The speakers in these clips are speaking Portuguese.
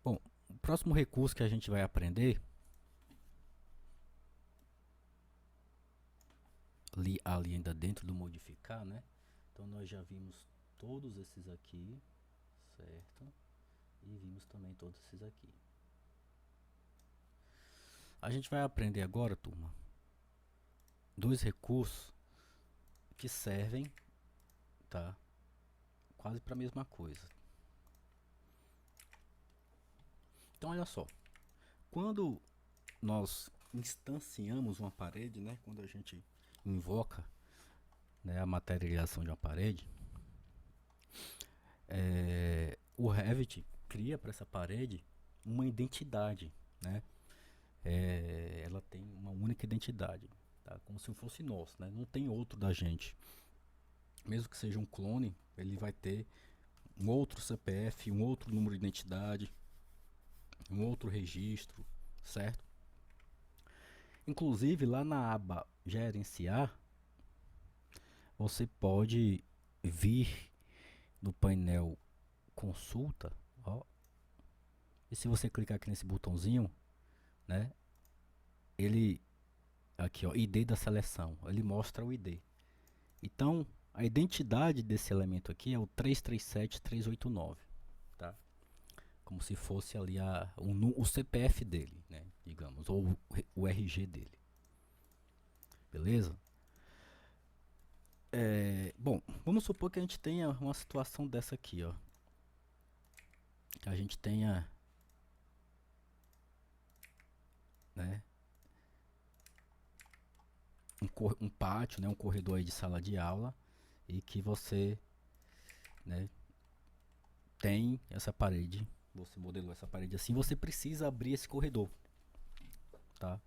Bom, o próximo recurso que a gente vai aprender ali ainda dentro do modificar, né? Então nós já vimos todos esses aqui, certo? E vimos também todos esses aqui. A gente vai aprender agora, turma, dois recursos que servem, tá? Quase para a mesma coisa. Então olha só, quando nós instanciamos uma parede, né? Quando a gente invoca, né, a materialização de uma parede, o Revit cria para essa parede uma identidade, né? Ela tem uma única identidade, tá? Como se fosse nosso, né? Não tem outro da gente. Mesmo que seja um clone, ele vai ter um outro CPF, um outro número de identidade, um outro registro, certo? Inclusive lá na aba gerenciar, você pode vir no painel consulta, ó, e se você clicar aqui nesse botãozinho, né, ele aqui, ó, ID da seleção, ele mostra o ID. Então, a identidade desse elemento aqui é o 337389, tá? Como se fosse ali o CPF dele, né, digamos, ou o RG dele. Beleza? Bom, vamos supor que a gente tenha uma situação dessa aqui, ó. Que a gente tenha, né, um pátio, né, um corredor aí de sala de aula e que você, né, tem essa parede, você modelou essa parede assim, você precisa abrir esse corredor, tá?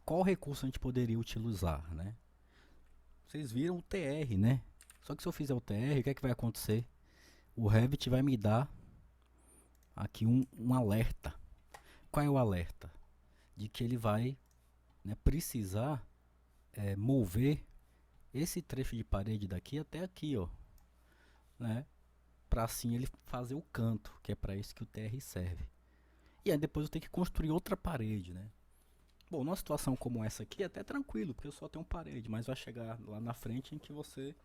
Qual recurso a gente poderia utilizar, né? Vocês viram o TR, né? Só que se eu fizer o TR, o que é que vai acontecer? O Revit vai me dar aqui um alerta. Qual é o alerta? De que ele vai, né, precisar mover esse trecho de parede daqui até aqui, ó, né? Para assim ele fazer o canto, que é para isso que o TR serve. E aí depois eu tenho que construir outra parede, né? Bom, numa situação como essa aqui é até tranquilo, porque eu só tenho parede, mas vai chegar lá na frente em que você,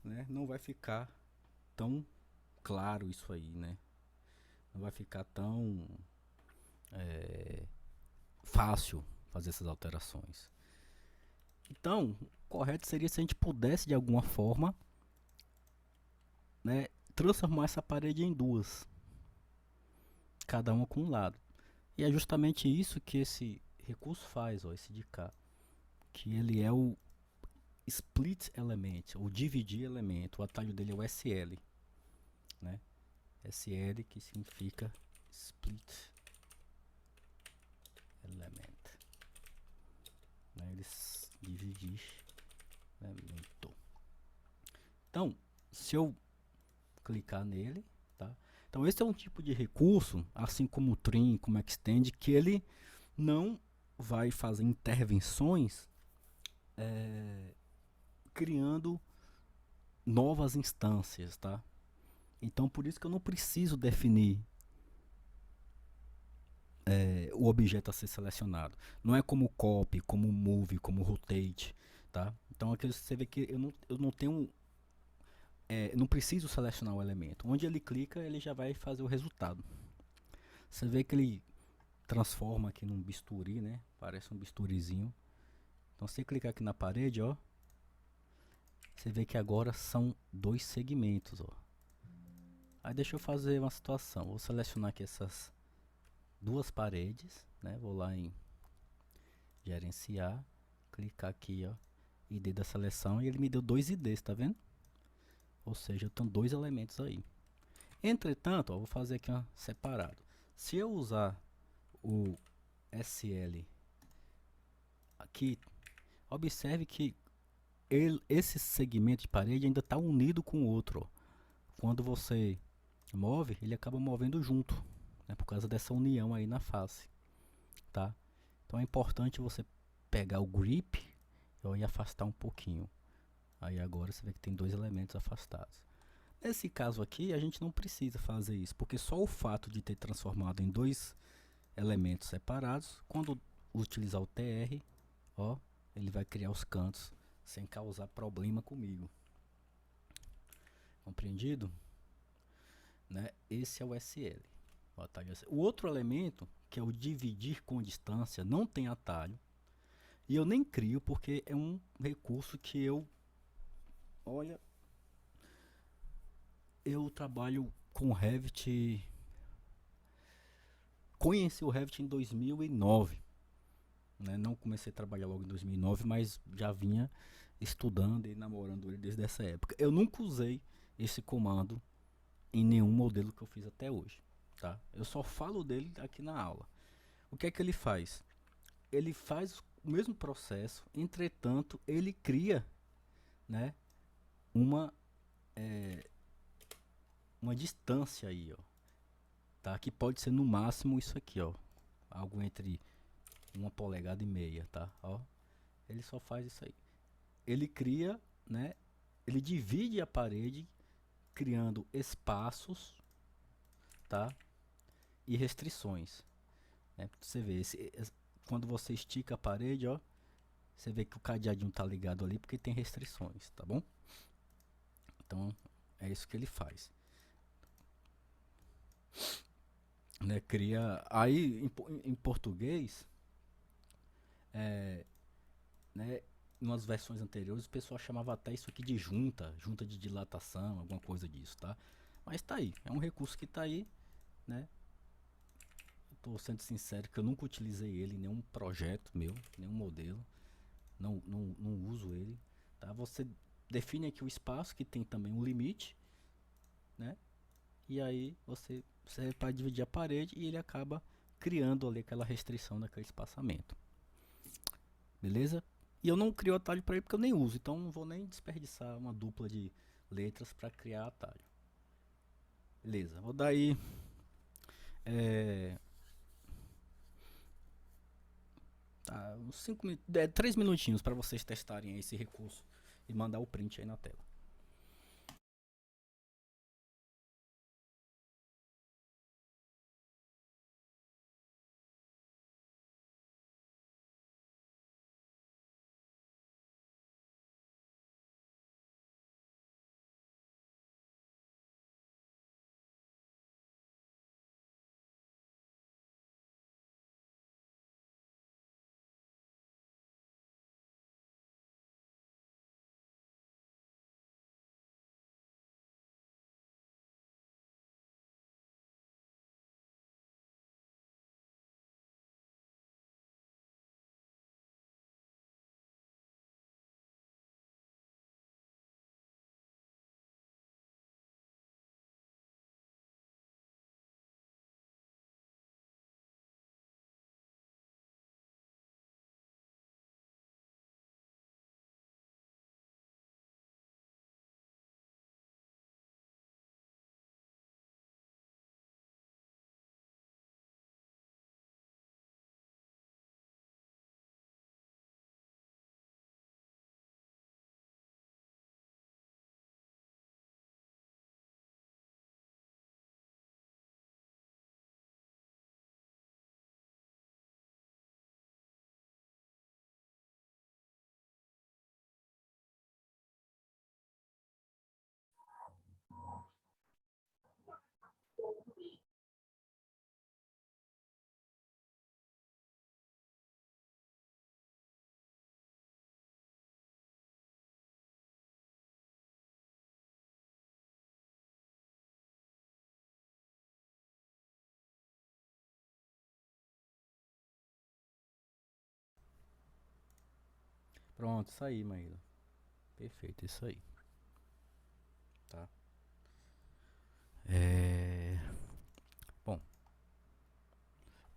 né, não vai ficar tão claro isso aí, né? Não vai ficar tão fácil fazer essas alterações. Então, o correto seria se a gente pudesse de alguma forma, né, transformar essa parede em duas, cada uma com um lado. E é justamente isso que esse recurso faz, ó, esse de cá, que ele é o split element, ou dividir elemento. O atalho dele é o SL, né? SL que significa split element, né? Eles dividir elemento. Então, se eu clicar nele, tá? Então esse é um tipo de recurso, assim como o trim, como o extend, que ele não vai fazer intervenções criando novas instâncias, tá? Então por isso que eu não preciso definir o objeto a ser selecionado. Não é como copy, como move, como rotate, tá? Então aqui você vê que eu não tenho não preciso selecionar o elemento. Onde ele clica, ele já vai fazer o resultado. Você vê que ele transforma aqui num bisturi, né? Parece um bisturizinho. Então se clicar aqui na parede, ó, você vê que agora são dois segmentos, ó. Aí deixa eu fazer uma situação. Vou selecionar aqui essas duas paredes, né? Vou lá em gerenciar, clicar aqui, ó, ID da seleção e ele me deu dois IDs, tá vendo? Ou seja, eu tenho dois elementos aí. Entretanto, ó, vou fazer aqui uma separado. Se eu usar o SL aqui, observe que esse segmento de parede ainda está unido com o outro, ó. Quando você move, ele acaba movendo junto, né, por causa dessa união aí na face, tá? Então é importante você pegar o grip e afastar um pouquinho. Aí agora você vê que tem dois elementos afastados. Nesse caso aqui, a gente não precisa fazer isso, porque só o fato de ter transformado em dois elementos separados, quando utilizar o TR, ó, ele vai criar os cantos sem causar problema comigo. Compreendido? Né? Esse é o SL. O atalho SL. O outro elemento, que é o dividir com distância, não tem atalho. E eu nem crio porque é um recurso que olha, eu trabalho com Revit, conheci o Revit em 2009, né? Não comecei a trabalhar logo em 2009, mas já vinha estudando e namorando ele desde essa época. Eu nunca usei esse comando em nenhum modelo que eu fiz até hoje, tá? Eu só falo dele aqui na aula. O que é que ele faz? Ele faz o mesmo processo, entretanto, ele cria, né, uma uma distância aí, ó, tá? Que pode ser no máximo isso aqui, ó, algo entre 1,5 polegadas, tá? Ó, ele só faz isso aí. Ele cria, né? Ele divide a parede, criando espaços, tá? E restrições, né? Você vê quando você estica a parede, ó, você vê que o cadeadinho tá ligado ali porque tem restrições, tá bom? Então é isso que ele faz, né? Cria aí em português, né? Em umas versões anteriores o pessoal chamava até isso aqui de junta de dilatação, alguma coisa disso, tá? Mas tá aí, é um recurso que tá aí, né? Eu tô sendo sincero que eu nunca utilizei ele em nenhum projeto meu, nenhum modelo, não uso ele, tá? Você define aqui o espaço que tem também um limite, né? E aí você vai dividir a parede e ele acaba criando ali aquela restrição daquele espaçamento, beleza? E eu não crio atalho para ele porque eu nem uso, então não vou nem desperdiçar uma dupla de letras para criar atalho. Beleza, vou dar aí é, tá, uns 3 minutinhos para vocês testarem esse recurso e mandar o print aí na tela. Pronto, isso aí, Maíla. Perfeito, isso aí, tá? É... Bom,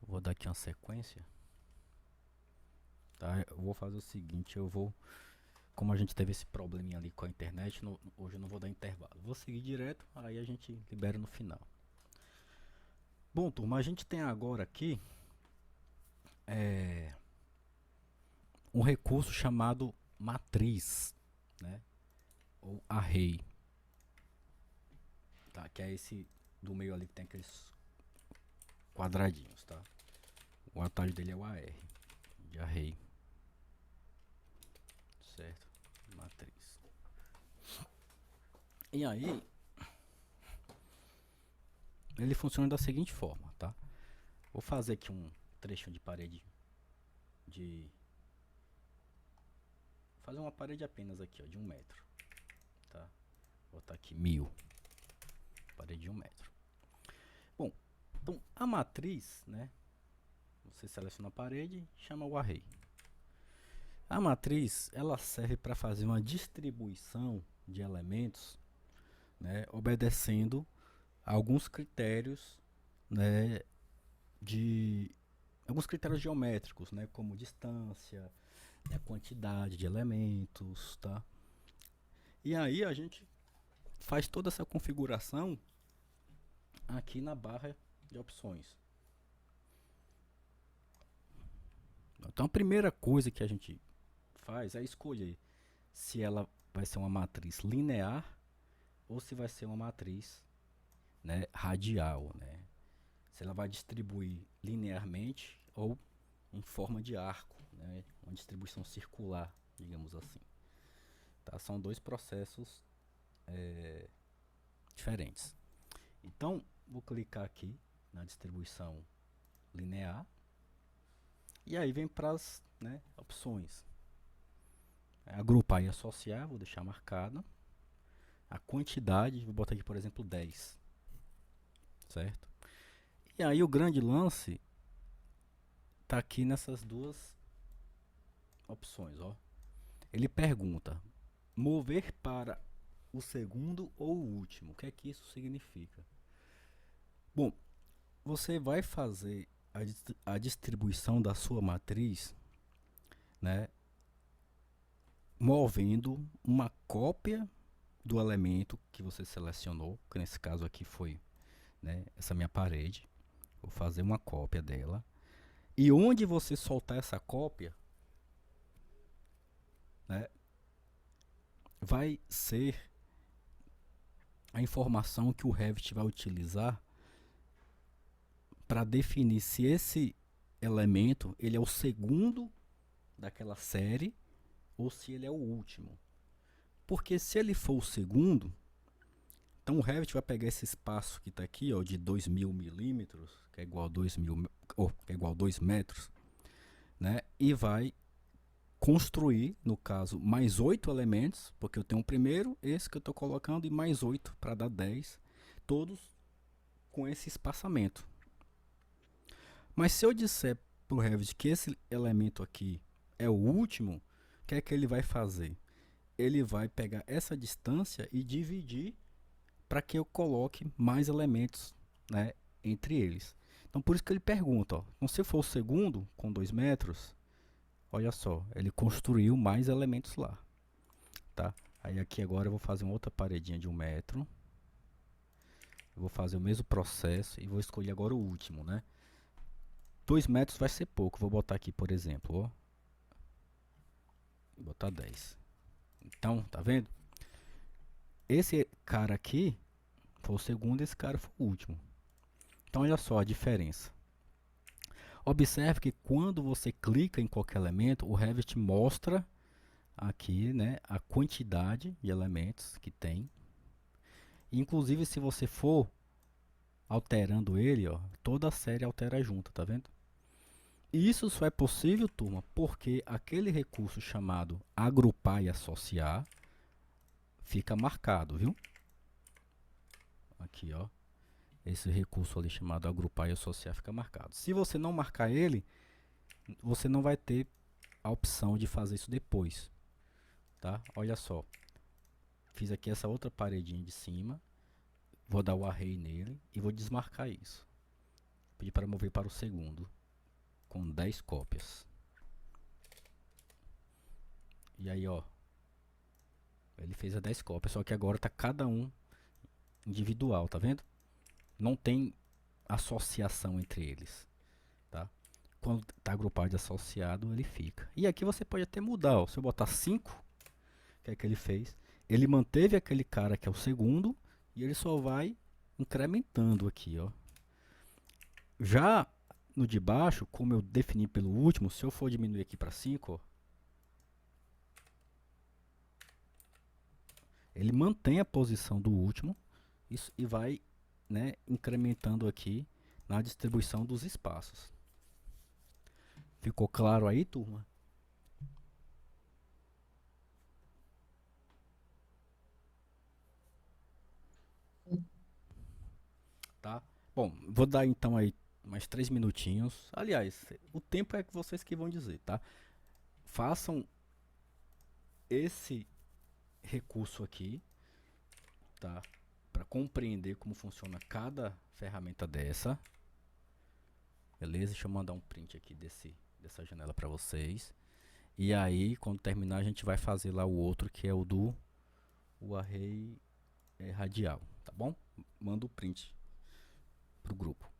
vou dar aqui uma sequência, tá? Eu vou fazer o seguinte, como a gente teve esse probleminha ali com a internet, hoje eu não vou dar intervalo. Vou seguir direto, aí a gente libera no final. Bom, turma, a gente tem agora aqui é, um recurso chamado matriz, né? Ou array. tá? Que é esse do meio ali que tem aqueles quadradinhos, tá? O atalho dele é o AR, de array, certo? Matriz. E aí, ele funciona da seguinte forma, tá? Vou fazer aqui um trecho de parede de... fazer uma parede apenas aqui, ó, de 1 metro, tá? Vou botar aqui 1000, parede de 1 metro. Bom, então a matriz, né? Você seleciona a parede, chama o array. A matriz, ela serve para fazer uma distribuição de elementos, né, obedecendo a alguns critérios, né, de alguns critérios geométricos, né, como distância, né, quantidade de elementos, tá? E aí a gente faz toda essa configuração aqui na barra de opções. Então a primeira coisa que a gente faz é escolher se ela vai ser uma matriz linear ou se vai ser uma matriz, né, radial, né? Se ela vai distribuir linearmente ou em forma de arco, né? Uma distribuição circular, digamos assim. Tá? São dois processos diferentes. Então, vou clicar aqui na distribuição linear e aí vem para as, né, opções. Agrupar e associar, vou deixar marcado. A quantidade, vou botar aqui, por exemplo, 10. Certo? E aí o grande lance tá aqui nessas duas opções, ó. Ele pergunta: mover para o segundo ou o último? O que é que isso significa? Bom, você vai fazer a distribuição da sua matriz, né, movendo uma cópia do elemento que você selecionou, que nesse caso aqui foi, né, essa minha parede. Vou fazer uma cópia dela. E onde você soltar essa cópia, né, vai ser a informação que o Revit vai utilizar para definir se esse elemento ele é o segundo daquela série ou se ele é o último. Porque se ele for o segundo, então o Revit vai pegar esse espaço que está aqui, ó, de 2000 milímetros, que é igual a 2000, que é igual a 2 metros, né, e vai construir, no caso, mais 8 elementos, porque eu tenho o primeiro, esse que eu estou colocando, e mais 8 para dar 10, todos com esse espaçamento. Mas se eu disser para o Revit que esse elemento aqui é o último, o que é que ele vai fazer? Ele vai pegar essa distância e dividir para que eu coloque mais elementos, né, entre eles. Então por isso que ele pergunta, ó, então, se for o segundo, com 2 metros, olha só, ele construiu mais elementos lá, tá? Aí aqui agora eu vou fazer uma outra paredinha de 1 metro. Eu vou fazer o mesmo processo e vou escolher agora o último, né? 2 metros vai ser pouco, vou botar aqui, por exemplo, ó. Vou botar 10. Então, tá vendo? Esse cara aqui foi o segundo, esse cara foi o último. Então, olha só a diferença. Observe que quando você clica em qualquer elemento, o Revit mostra aqui, né, a quantidade de elementos que tem. Inclusive, se você for alterando ele, ó, toda a série altera junto, tá vendo? E isso só é possível, turma, porque aquele recurso chamado agrupar e associar fica marcado, viu? Aqui, ó. Esse recurso ali chamado agrupar e associar fica marcado. Se você não marcar ele, você não vai ter a opção de fazer isso depois, tá? Olha só. Fiz aqui essa outra paredinha de cima. Vou dar o array nele e vou desmarcar isso. Pedir para mover para o segundo, com 10 cópias. E aí, ó. Ele fez a 10 cópias, só que agora tá cada um individual, tá vendo? Não tem associação entre eles, tá? Quando tá agrupado e associado, ele fica. E aqui você pode até mudar, ó. Se eu botar 5, o que é que ele fez? Ele manteve aquele cara que é o segundo e ele só vai incrementando aqui, ó. Já no de baixo, como eu defini pelo último, se eu for diminuir aqui para 5, ó, ele mantém a posição do último e vai, né, incrementando aqui na distribuição dos espaços. Ficou claro aí, turma? Tá? Bom, vou dar então aí mais 3 minutinhos. Aliás, o tempo é que vocês que vão dizer, tá? Façam esse recurso aqui, tá? Para compreender como funciona cada ferramenta dessa. Beleza? Deixa eu mandar um print aqui dessa janela para vocês. E aí, quando terminar, a gente vai fazer lá o outro, que é o array radial, tá bom? Manda o print pro grupo.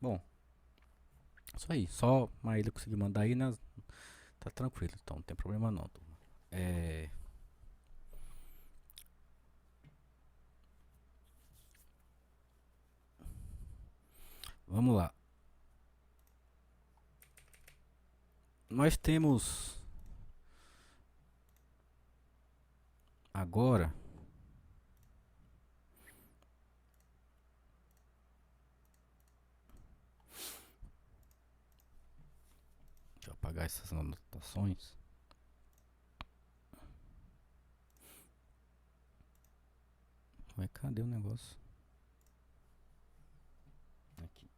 Bom, isso aí. Só a ele conseguir mandar aí, né? Tá tranquilo, então não tem problema não, turma. É, vamos lá. Nós temos agora. Deixa eu apagar essas anotações. Ué, cadê o negócio? Aqui.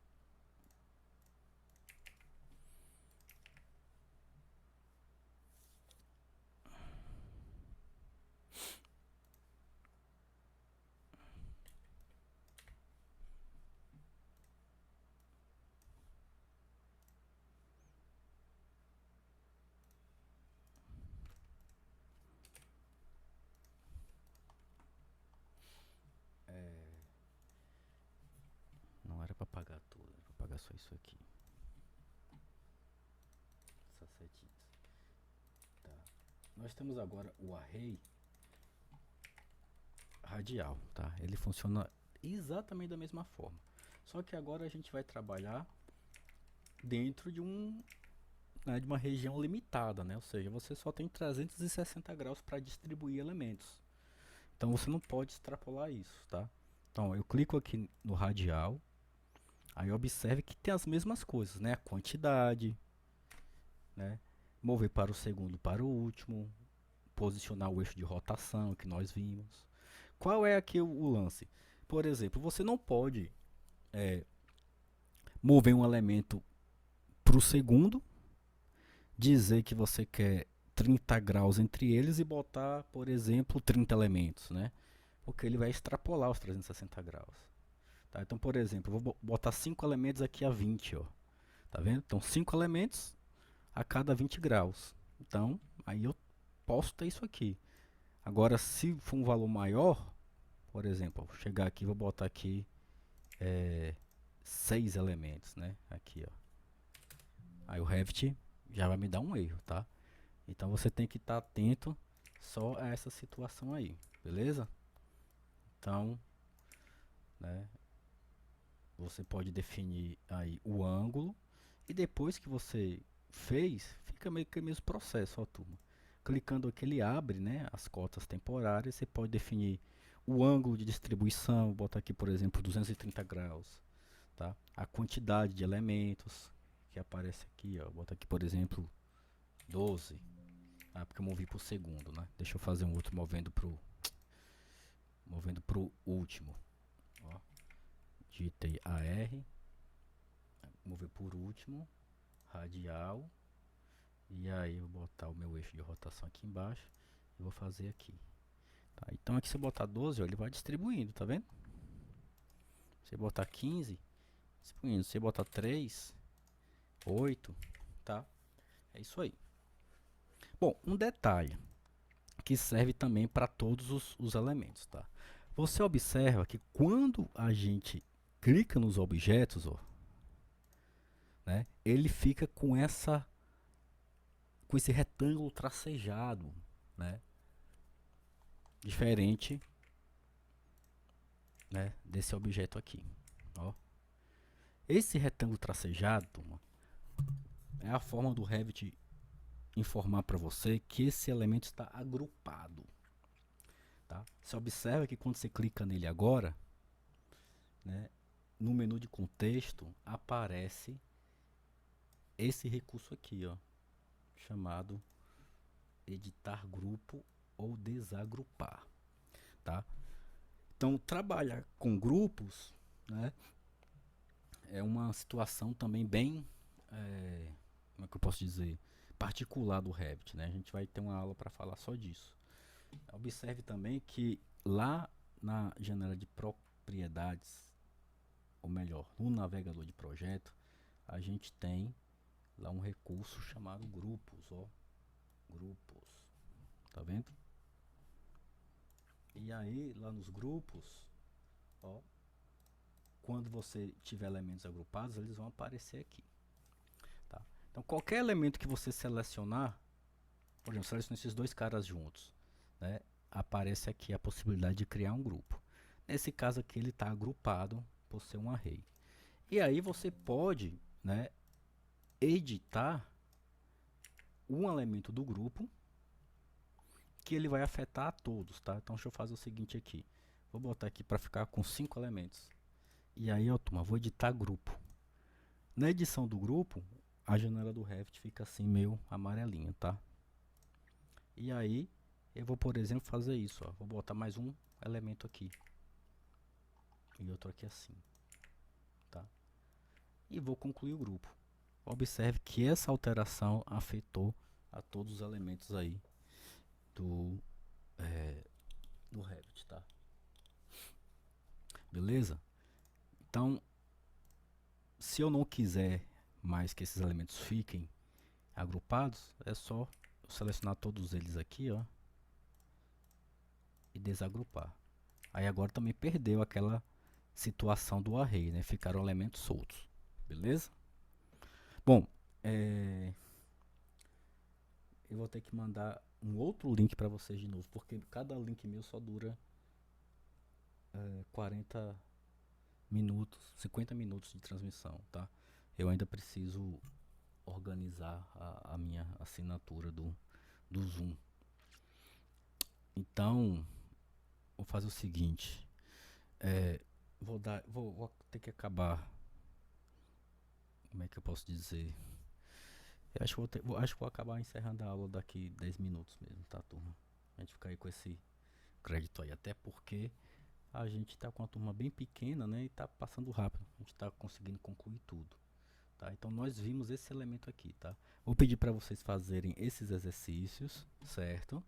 Não era pra apagar tudo, era pra apagar só isso aqui. Essas setinhas. Tá. Nós temos agora o array radial, tá? Ele funciona exatamente da mesma forma. Só que agora a gente vai trabalhar dentro de uma região limitada, né? Ou seja, você só tem 360 graus para distribuir elementos. Então você não pode extrapolar isso, tá? Então eu clico aqui no radial, aí observe que tem as mesmas coisas, né? A quantidade, né? Mover para o segundo para o último, posicionar o eixo de rotação que nós vimos. Qual é aqui o lance? Por exemplo, você não pode mover um elemento para o segundo, dizer que você quer 30 graus entre eles e botar, por exemplo, 30 elementos, né? Porque ele vai extrapolar os 360 graus. Tá? Então, por exemplo, eu vou botar 5 elementos aqui a 20, ó. Tá vendo? Então, 5 elementos a cada 20 graus. Então, aí eu posso ter isso aqui. Agora, se for um valor maior, por exemplo, vou chegar aqui, vou botar aqui 6 elementos, né? Aqui, ó. Aí o Revit já vai me dar um erro, tá? Então você tem que estar atento só a essa situação aí, beleza? Então, né, você pode definir aí o ângulo e depois que você fez, fica meio que o mesmo processo, ó, turma. Clicando aqui ele abre, né, as cotas temporárias, você pode definir o ângulo de distribuição, botar aqui, por exemplo, 230 graus, tá? A quantidade de elementos que aparece aqui, ó, bota aqui, por exemplo, 12. Ah, porque eu movi pro segundo, né? Deixa eu fazer um outro movendo pro último. Ó, digitei AR, mover por último, radial, e aí eu vou botar o meu eixo de rotação aqui embaixo e vou fazer aqui. Tá, então aqui se eu botar 12, ó, ele vai distribuindo, tá vendo? Se eu botar 15, distribuindo. Se eu botar 3, 8, tá? É isso aí. Bom, um detalhe que serve também para todos os elementos, tá? Você observa que quando a gente clica nos objetos, ó, né, ele fica com esse retângulo tracejado, né, diferente, né, desse objeto aqui. Ó. Esse retângulo tracejado, turma, é a forma do Revit informar para você que esse elemento está agrupado. Tá? Você observa que quando você clica nele agora, né, no menu de contexto aparece esse recurso aqui, ó, chamado editar grupo ou desagrupar, tá? Então, trabalhar com grupos, né, é uma situação também bem, como é que eu posso dizer, particular do Revit, né? A gente vai ter uma aula para falar só disso. Observe também que lá na janela de propriedades, ou melhor, no navegador de projeto, a gente tem lá um recurso chamado grupos, ó, grupos, tá vendo? E aí lá nos grupos, ó, quando você tiver elementos agrupados, eles vão aparecer aqui. Tá? Então, qualquer elemento que você selecionar, por exemplo, selecione esses dois caras juntos, né? Aparece aqui a possibilidade de criar um grupo. Nesse caso aqui, ele está agrupado por ser um array. E aí você pode, né, editar um elemento do grupo que ele vai afetar a todos, tá? Então deixa eu fazer o seguinte aqui. Vou botar aqui para ficar com 5 elementos. E aí, ó, turma, vou editar grupo. Na edição do grupo, a janela do Revit fica assim meio amarelinha, tá? E aí, eu vou, por exemplo, fazer isso, ó. Vou botar mais um elemento aqui. E outro aqui assim, tá? E vou concluir o grupo. Observe que essa alteração afetou a todos os elementos aí do Revit, tá? Beleza? Então, se eu não quiser mais que esses elementos fiquem agrupados, é só eu selecionar todos eles aqui, ó, e desagrupar. Aí agora também perdeu aquela situação do array, né? Ficaram elementos soltos, beleza? Bom, eu vou ter que mandar um outro link para vocês de novo, porque cada link meu só dura 40 minutos, 50 minutos de transmissão, tá? Eu ainda preciso organizar a minha assinatura do Zoom. Então, vou fazer o seguinte, vou ter que acabar, como é que eu posso dizer? Eu acho que vou acabar encerrando a aula daqui 10 minutos mesmo, tá, turma? A gente ficar aí com esse crédito aí, até porque a gente tá com uma turma bem pequena, né, e tá passando rápido, a gente tá conseguindo concluir tudo, tá? Então nós vimos esse elemento aqui, tá? Vou pedir para vocês fazerem esses exercícios, certo?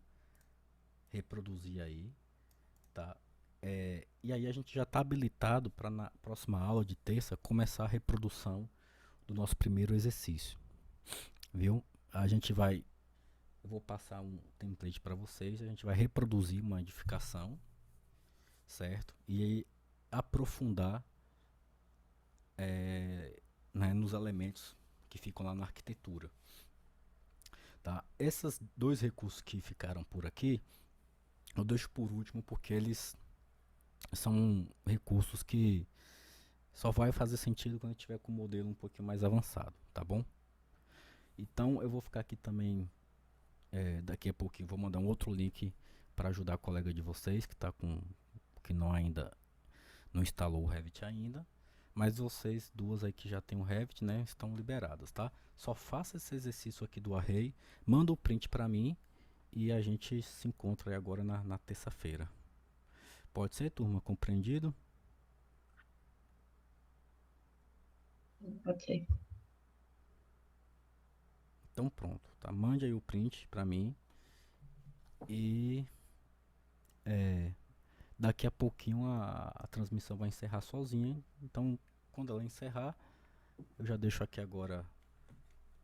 Reproduzir aí, tá? E aí a gente já está habilitado para na próxima aula de terça começar a reprodução do nosso primeiro exercício, viu? Eu vou passar um template para vocês, a gente vai reproduzir uma edificação, certo? E aí aprofundar né, nos elementos que ficam lá na arquitetura, tá? Esses dois recursos que ficaram por aqui, eu deixo por último porque eles são recursos que só vai fazer sentido quando tiver com o modelo um pouquinho mais avançado, tá bom? Então eu vou ficar aqui também, daqui a pouquinho vou mandar um outro link para ajudar a colega de vocês que não ainda não instalou o Revit ainda, mas vocês duas aí que já tem o Revit, né, estão liberadas, tá? Só faça esse exercício aqui do array, manda o print para mim e a gente se encontra aí agora na terça-feira. Pode ser, turma? Compreendido? Ok. Então pronto, tá? Mande aí o print para mim e daqui a pouquinho a transmissão vai encerrar sozinha. Então, quando ela encerrar, eu já deixo aqui agora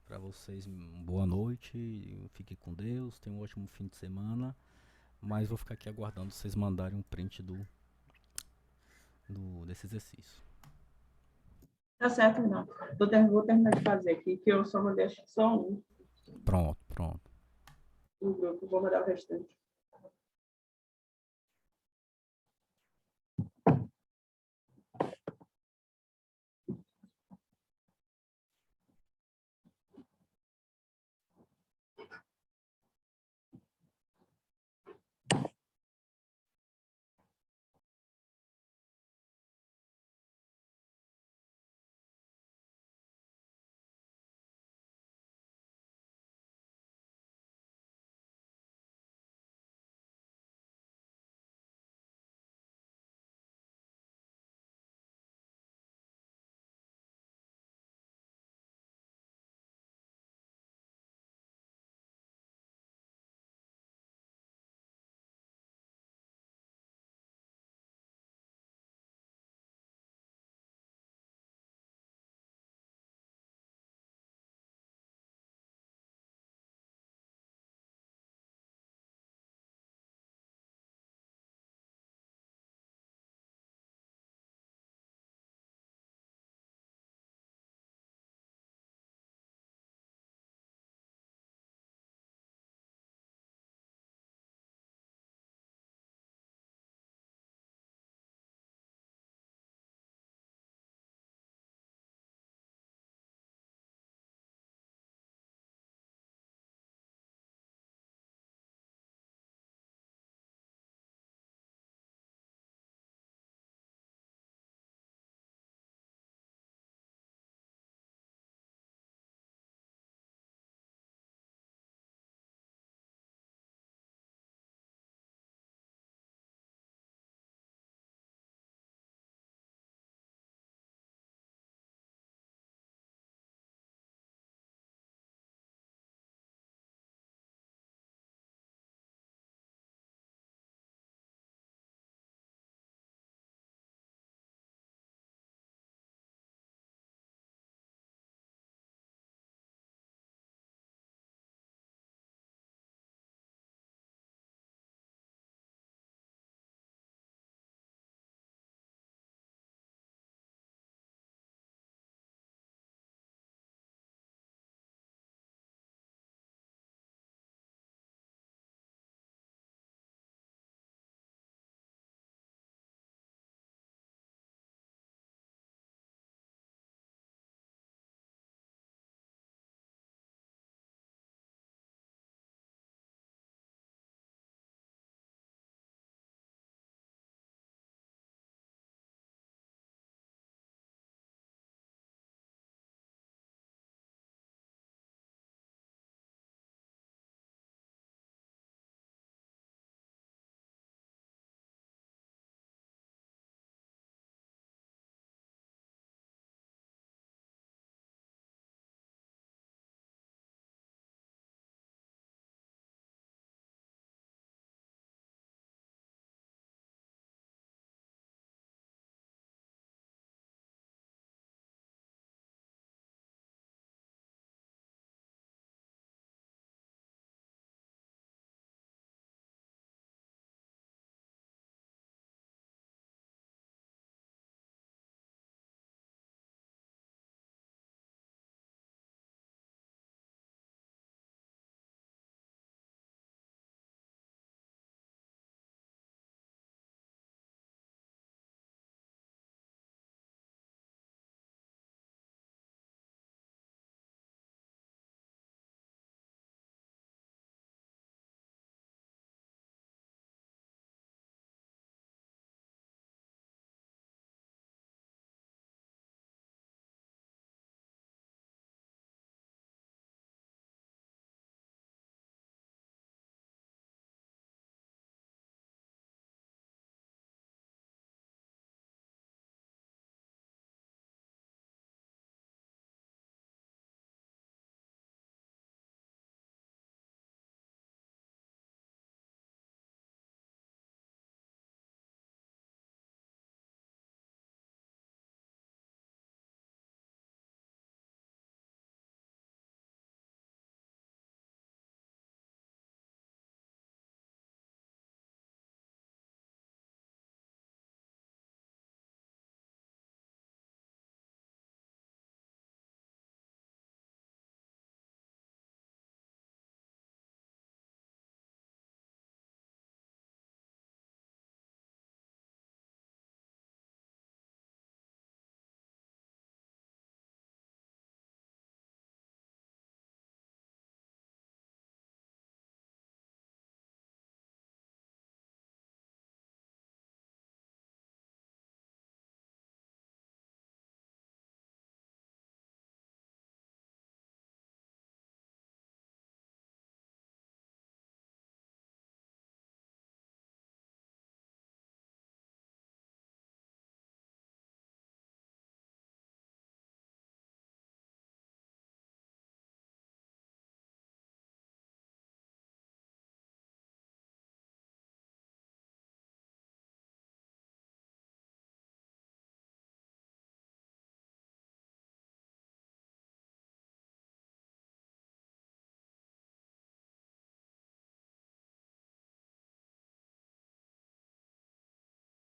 para vocês boa noite, fique com Deus, tenham um ótimo fim de semana. Mas vou ficar aqui aguardando vocês mandarem um print desse exercício. Tá certo, não. Vou terminar de fazer aqui, que eu só mandei acho que só um Pronto, pronto. no grupo. Vou mandar o restante.